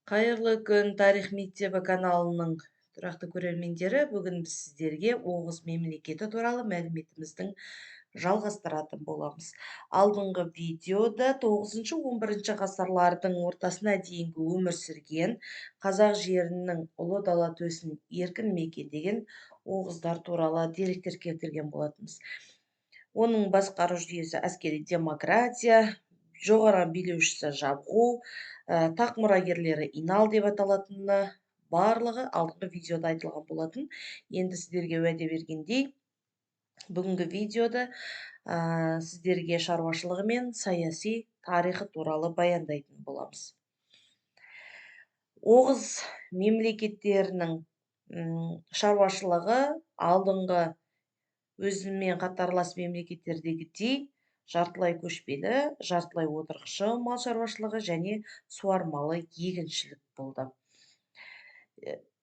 Қайырлы күн, Тарих мектебі каналының тұрақты көрермендері. Бүгін біз сіздерге Оғыз мемлекеті туралы мәліметіміздің жалғастыратын боламыз. Алдыңғы видеода 9-11 ғасырлардың ортасына дейінгі өмір сүрген қазақ жерінің ұлы дала төсін еркін мекендеген оғыздар туралы деректер келтірген болатынбыз. Оның басқару жүйесі әскери демократия, жоғары билеушісі жабғу, тақ мұрагерлері инал деп аталатыны барлығы алдыңғы видеода айтылған болатын. Енді сіздерге уәде бергендей, бүгінгі видеода сіздерге шаруашылығы мен саяси тарихы туралы баяндайтын боламыз. Оғыз мемлекеттерінің шаруашылығы алдыңғы өзімен қатарлас мемлекеттердегідей жартылай көшпелі, жартылай отырықшы мал шаруашылығы және суармалы егіншілік болды.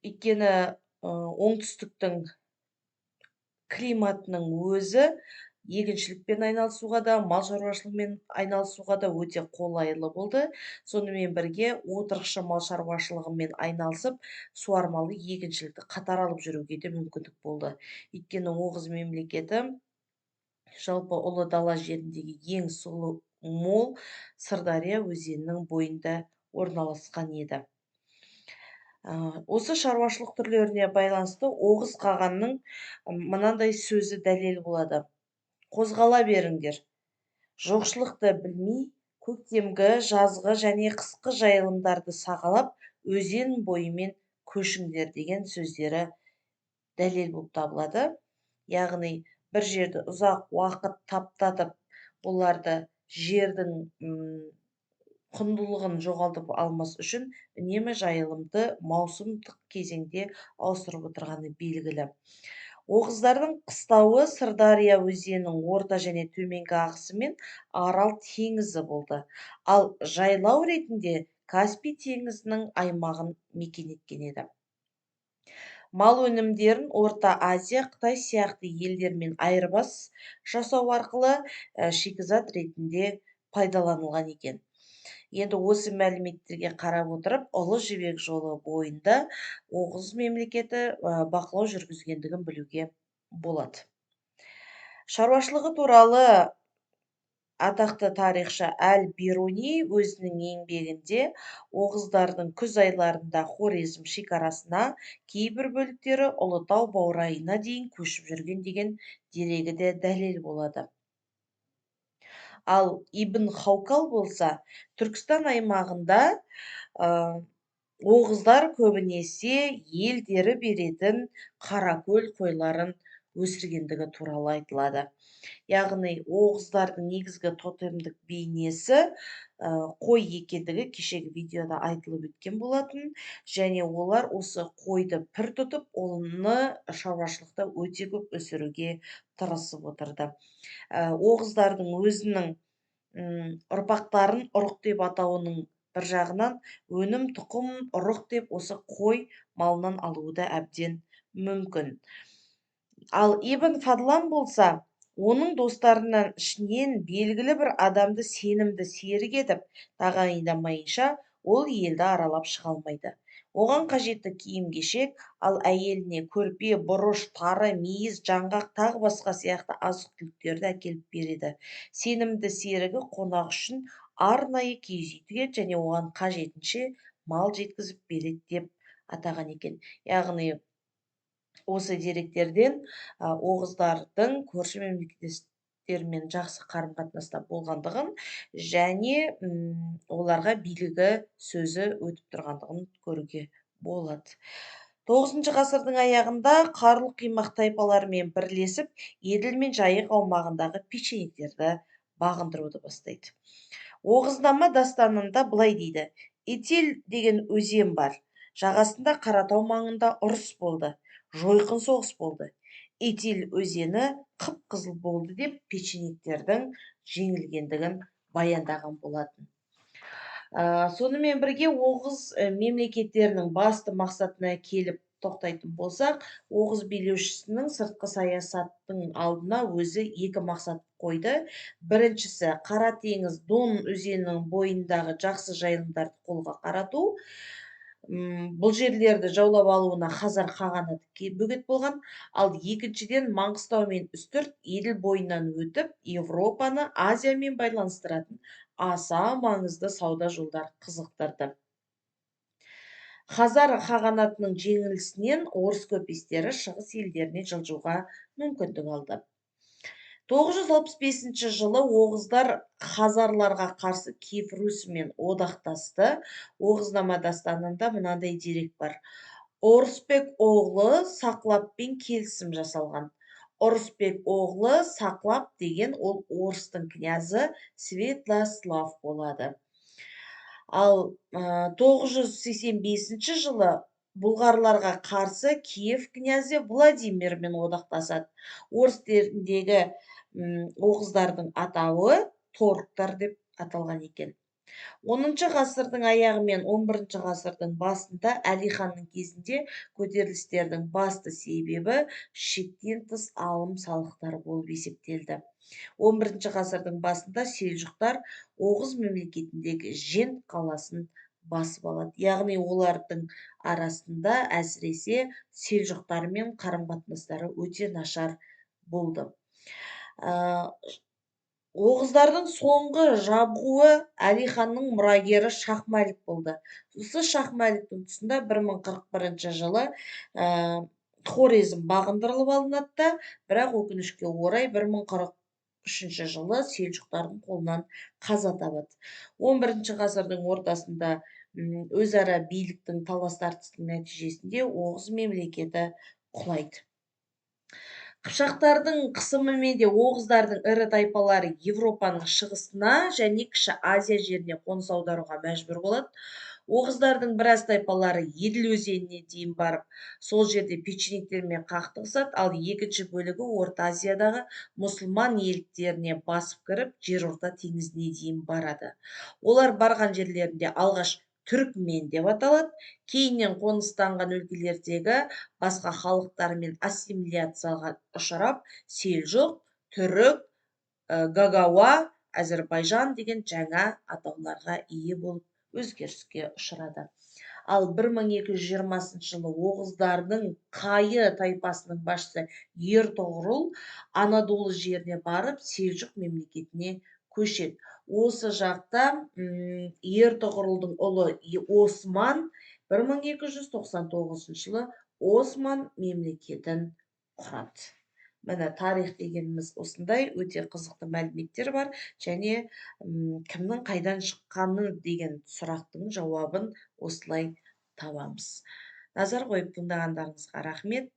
Өйткені оңтүстіктің климатының өзі егіншілікпен айналысуға да, мал шаруашылығымен айналысуға да өте қолайлы болды. Сонымен бірге отырықшы мал шаруашылығымен айналысып, суармалы егіншілікті қатар алып жүруге де мүмкіндік болды. Өйткені Оғыз мемлекеті жалпы ұлы дала жеріндегі ең суы мол Сырдария өзенінің бойында орналасқан еді. Осы шаруашылық түрлеріне байланысты Оғыз қағанның мынандай сөзі дәлел болады. Қозғала беріңдер. Жоқшылықты білмей, көктемгі, жазғы және қысқы жайылымдарды сағалап, өзен бойымен көшіңдер деген сөздері дәлел болып табылады. Яғни, бір жерді ұзақ уақыт таптатып, оларды жердің құндылығын жоғалтып алмас үшін үнемі жайылымды маусымдық кезеңде ауыстырып отырғаны белгілі. Оғыздардың қыстауы Сырдария өзенінің орта және төменгі ағысы мен Арал теңізі болды. Ал жайлау ретінде Каспий теңізінің аймағын мекен еткен еді. Мал өнімдерін Орта Азия, Қытай сияқты елдермен айырбас жасау арқылы шикізат ретінде пайдаланылған екен. Енді осы мәліметтерге қарап отырып, Ұлы Жібек жолы бойында Оғыз мемлекеті бақылау жүргізгендігін білуге болады. Шаруашылығы туралы атақты тарихшы Әл-Бируни өзінің еңбегінде Оғыздардың күз айларында Хорезм шекарасына, кейбір бөліктері Ұлытау баурайына дейін көшіп жүрген деген дерегі де дәлел болады. Ал Ибн Хаукал болса, Түркістан аймағында оғыздар көбінесе елдері беретін қаракөл қойларын өсіргендігі туралы айтылады. Яғни, оғыздардың негізгі тотемдік бейнесі қой екендігі кешегі видеода айтылып өткен болатын, және олар осы қойды пір тұтып, оны шаруашылықта өте көп өсіруге тырысып отырды. Оғыздардың өзінің ұрпақтарын ұрық деп атауының бір жағынан өнім, тұқым, ұрық деп осы қой малынан алуы да әбден мүмкін. Ал Ибн Фадлан болса, оның достарынан ішінен белгілі бір адамды сенімді серік етіп тағайындамайынша ол елді аралап шыға алмайды. Оған қажетті киім-кешек, ал әйеліне көрпе, бұрыш, тары, мейіз, жаңғақ тағы басқа сияқты азық-түліктерді әкеліп береді. Сенімді серігі қонақ үшін арнайы киіз үй тігеді және оған қажетінше мал жеткізіп береді деп атаған екен. Яғни, осы деректерден оғыздардың көрші мемлекеттермен жақсы қарым-қатынаста болғандығын және оларға билігі сөзі өтіп тұрғандығын көруге болады. 9 ғасырдың аяғында Қарлы Қимақ тайпаларымен бірлесіп, Еділ мен Жайық аумағындағы печенектерді бағындыруды бастайды. Оғызнама дастанында былай дейді: Итил деген өзен бар. Жағасында Қаратау маңында ұрыс болды. Жойқын соғыс болды. Итил өзені қып-қызыл болды деп печенектердің жеңілгендігін баяндаған болатын. Сонымен бірге Оғыз мемлекеттерінің басты мақсатына келіп тоқтайтын болсақ, Оғыз билеушісінің сыртқы саясаттың алдына өзі екі мақсат қойды. Біріншісі, Қара теңіз Дон өзенінің бойындағы жақсы жайылымдарды қолға қарату. бұл жерлерді жаулап алуына Хазар қағанаты бөгет болған. Ал екіншіден Маңғыстау мен Үстірт Еділ бойынан өтіп, Европаны Азиямен байланыстыратын аса маңызды сауда жолдары қызықтырды. Хазар қағанатының жеңілісінен орыс көпестері шығыс елдеріне жылжуға мүмкіндік алды. 965 жылы оғыздар хазарларға қарсы Киев Русімен одақтасты. Оғызнама дастанында мынандай дерек бар. Орысбек оғлы Сақлаппен келісім жасалған. Орысбек оғлы Сақлап деген ол орыстың князі Светлослав болады. Ал 985 жылы бұлғарларға қарсы Киев князі Владимирмен одақтасады. Орыс тіліндегі оғыздардың атауы торықтар деп аталған екен. 10 ғасырдың аяғы мен 11 ғасырдың басында Әлиханның кезінде көтерілістердің басты себебі шектен тыс алым салықтары болып есептелді. 11 ғасырдың басында селжұқтар Оғыз мемлекетіндегі Жент қаласын басып алады. Яғни олардың арасында әсіресе селжұқтармен қарым-қатынастары өте нашар болды. Оғыздардың соңғы жабғуы Әлиханның мұрагері Шахмәлік болды. Осы Шахмәліктің тұсында 1041 жылы Хорезм бағындырылып алынады да, бірақ өкінішке орай 1043 жылы селжұқтардың қолынан қаза табады. 11 ғасырдың ортасында өзара биліктің талас-тартыстың нәтижесінде Оғыз мемлекеті құлайды. Қыпшақтардың қысымымен де оғыздардың ірі тайпалары Европаның шығысына және Кіші Азия жеріне қоныс аударуға мәжбүр болады. Оғыздардың біраз тайпалары Еділ өзеніне дейін барып, сол жерде печенегтермен қақтығысады, ал екінші бөлігі Орта Азиядағы мұсылман еліктеріне басып кіріп, Жерорта теңізіне дейін барады. Олар барған жерлерінде алғаш түрікмен деп аталады. Кейіннен қоныстанған өлкелердегі басқа халықтармен ассимиляцияға ұшырап, селжұқ, түрік, гагауа, Әзірбайжан деген жаңа атауларға ие болып өзгеріске ұшырады. Ал 1220 жылы оғыздардың Қайы тайпасының басшысы Ертоғырыл Анадолы жеріне барып, селжұқ мемлекетіне көшеді. Осы жақта Ертоғырылдың ұлы Осман 1299 жылы Осман мемлекетін құрады. Міне тарих дегеніміз осындай өте қызықты мәліметтер бар, және кімнің қайдан шыққаны деген сұрақтың жауабын осылай табамыз. Назар қойып тыңдағандарыңызға рахмет.